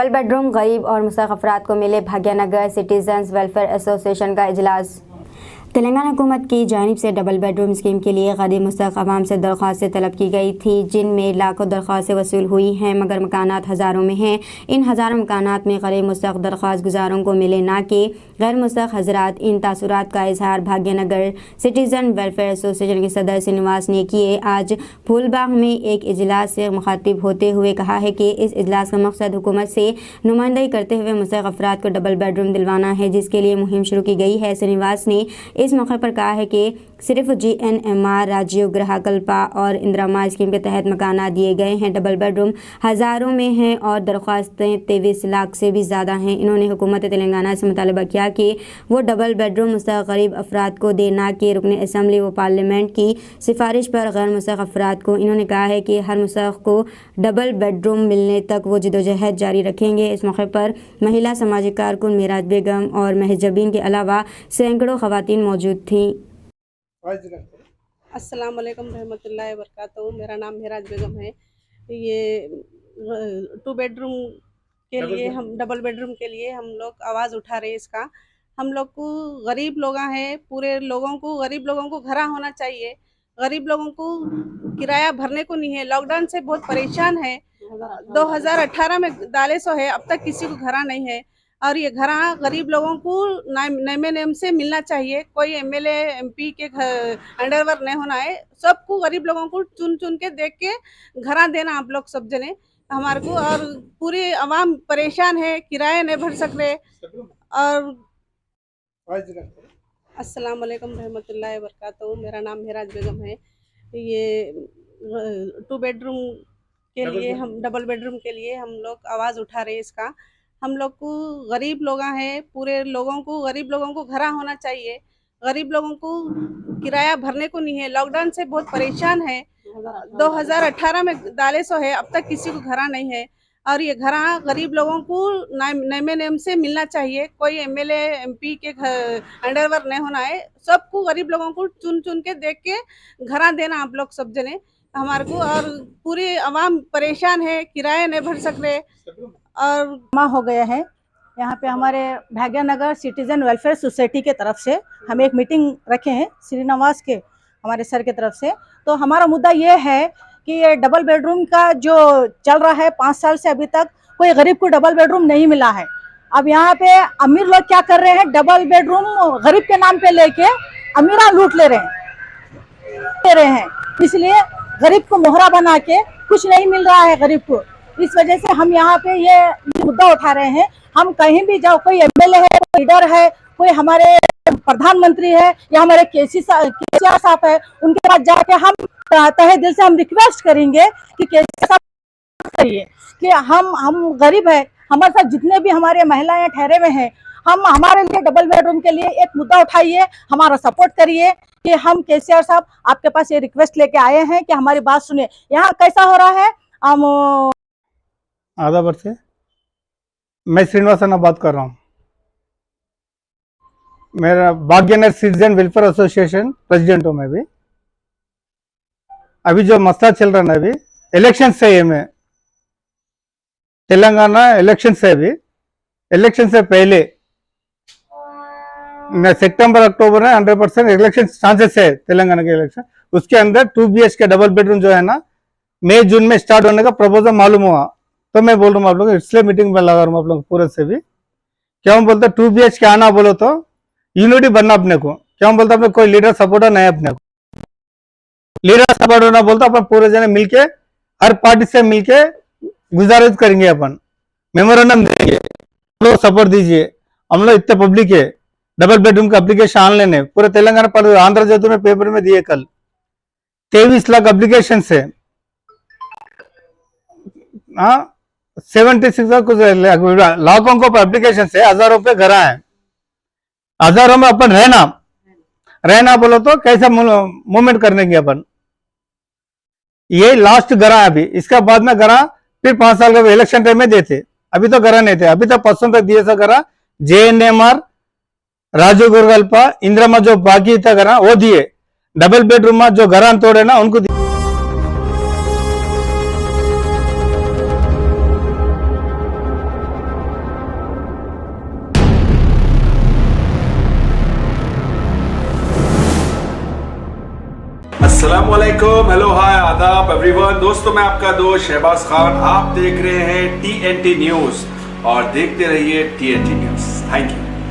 Double bedroom गरीब और मुस्तहक़ अफराद को मिले। भाग्यनगर सिटीजन्स वेलफेयर एसोसिएशन का इजलास। तेलंगाना हुकूमत की जानिब से डबल बेडरूम स्कीम के लिए गरीब मुस्तहक़ अवाम से दरख्वास्तें तलब की गई थी, जिनमें लाखों दरख्वास्तें वसूल हुई हैं, मगर मकानात हज़ारों में हैं। इन हज़ारों मकानात में गरीब मुस्तहक़ दरख्वास्त गुजारों को मिले, ना कि गैर मुस्तहक़ हज़रात। इन तासुरात का इजहार भाग्यनगर सिटीजन वेलफेयर एसोसिएशन के सदर श्रीनिवास ने किए। आज फूलबाग में एक इजलास से मुखातिब होते हुए कहा है कि इस इजलास का मकसद हुकूमत से नुमाइंदगी करते हुए मुस्तहक़ अफराद को डबल बेडरूम दिलवाना है, जिसके लिए मुहिम शुरू की गई है। श्रीनिवास ने इस मौके पर कहा है कि सिर्फ GNMR, राजीव गृह कल्पा और इंदिरा स्कीम के तहत मकाना दिए गए हैं। डबल बेडरूम हज़ारों में हैं और दरख्वास्तें 23 लाख से भी ज़्यादा हैं। इन्होंने हुकूमत तेलंगाना से मुतालबा किया कि वो डबल बेडरूम मुस्तहक़ गरीब अफराद को दे, ना कि रुकन असम्बली व पार्लियामेंट की सिफारिश पर गैर मुस्तहक़ अफराद को। इन्होंने कहा है कि हर मुस्तहक़ को डबल बेडरूम मिलने तक वो जिदोजहद जारी रखेंगे। इस मौके पर महिला समाजी कारकुन मेराज बेगम और महजबीन के अलावा सैकड़ों ख़वातीन मौजूद थीं। अस्सलाम वालेकुम रहमतुल्लाहि व बरकातहू। मेरा नाम मेराज बेगम है। ये टू बेडरूम के लिए हम डबल बेडरूम के लिए हम लोग आवाज़ उठा रहे हैं। इसका हम लोग को गरीब लोग हैं, पूरे लोगों को गरीब लोगों को घर होना चाहिए। गरीब लोगों को किराया भरने को नहीं है। लॉकडाउन से बहुत परेशान है। 2018 में डाले सो है, अब तक किसी को घर नहीं है। और ये घर गरीब लोगों को नए नेम से मिलना चाहिए। कोई MLA MP के अंडरवर्क नहीं होना है। सबको गरीब लोगों को चुन चुन के देख के घर देना आप लोग सब जने हमारे को। और पूरी आवाम परेशान है, किराया नहीं भर सक रहे। और अस्सलाम वालेकुम रहमतुल्लाहि व बरकातहू। मेरा नाम मेराज बेगम है। ये टू बेडरूम के लिए हम डबल बेडरूम के लिए हम लोग आवाज़ उठा रहे हैं। इसका हम लोग को गरीब लोग हैं, पूरे लोगों को गरीब लोगों को घर होना चाहिए। गरीब लोगों को किराया भरने को नहीं है। लॉकडाउन से बहुत परेशान है। 2018 में डाले सो है, अब तक किसी को घर नहीं है। और ये घर गरीब लोगों को नए नेम से मिलना चाहिए। कोई MLA MP के अंडरवर्क नहीं होना है। सबको गरीब लोगों को चुन चुन के देख के घर देना आप लोग सब जने हमारे को। और पूरी आवाम परेशान है, किराया नहीं भर सक रहे। और जमा हो गया है यहाँ पे हमारे भाग्यनगर सिटीजन वेलफेयर सोसाइटी के तरफ से हम एक मीटिंग रखे हैं श्रीनिवास के हमारे सर के तरफ से। तो हमारा मुद्दा ये है कि ये डबल बेडरूम का जो चल रहा है 5 साल से अभी तक कोई गरीब को डबल बेडरूम नहीं मिला है। अब यहाँ पे अमीर लोग क्या कर रहे हैं, डबल बेडरूम गरीब के नाम पे लेके अमीरा लूट ले रहे हैं। इसलिए गरीब को मोहरा बना के कुछ नहीं मिल रहा है गरीब को। इस वजह से हम यहाँ पे ये मुद्दा उठा रहे हैं। हम कहीं भी जाओ, कोई MLA है, कोई लीडर है, कोई हमारे प्रधानमंत्री है या हमारे केसीआर साहब है, उनके पास जाके हम तहे दिल से हम रिक्वेस्ट करेंगे कि केसीआर साहब करिए कि हम गरीब है, हमारे साथ जितने भी हमारे महिलाएं ठहरे हुए हैं, हम हमारे लिए डबल बेडरूम के लिए एक मुद्दा उठाइए, हमारा सपोर्ट करिए कि हम केसीआर साहब आपके पास ये रिक्वेस्ट लेके आए हैं कि हमारी बात सुनिए। यहाँ कैसा हो रहा है, हम आदाबर से मैं श्रीनिवासन बात कर रहा हूँ। मेरा Bhagyanagar citizen welfare association president हूँ मैं भी। अभी जो मसला चल रहा है ना, अभी इलेक्शन से है, मैं तेलंगाना इलेक्शन से, अभी इलेक्शन से पहले सितंबर अक्टूबर में 100% इलेक्शन चांसेस है तेलंगाना के इलेक्शन। उसके अंदर 2 BHK डबल बेडरूम जो है ना, मई जून में स्टार्ट होने का प्रपोजल मालूम हुआ। तो मैं बोल रहा हूँ आप लोग, इसलिए मीटिंग में लगा रहा हूँ आप लोग पूरे से भी। क्या हम बोलते 2 BHK आना बोलो तो यूनिटी बनना अपने को। क्या हम बोलते अपने कोई लीडर सपोर्टर नहीं है, अपने को लीडर सपोर्ट होना बोलते अपन पूरे जने मिलके हर पार्टी से मिलके गुजारिश करेंगे, अपन मेमोरेंडम देंगे, लोग सपोर्ट दीजिए। हम लोग इतने पब्लिक है, डबल बेडरूम का एप्लीकेशन ऑनलाइन है पूरे तेलंगाना पर। आंध्र ज्योति में पेपर में दिए कल 23 लाख एप्लीकेशन है। 76 कुछ लाखों को एप्लीकेशन है, हजारों पे घर है। हजारों में अपन रहना बोलो तो कैसे मूवमेंट करने की अपन। ये लास्ट घर है अभी, इसका बाद में घर फिर 5 साल का इलेक्शन टाइम में देते। अभी तो घर नहीं थे, अभी तो 500 तक दिए घर। JNMR, राजीव गुरुगल्पा, इंदिरा जो बाकी था घर वो दिए। डबल बेडरूम जो घर तोड़े ना उनको अस्सलामुअलैकुम, हेलो हाय आदाब एवरीवन। दोस्तों मैं आपका दोस्त शहबाज खान, आप देख रहे हैं TNT न्यूज और देखते रहिए TNT न्यूज। Thank you.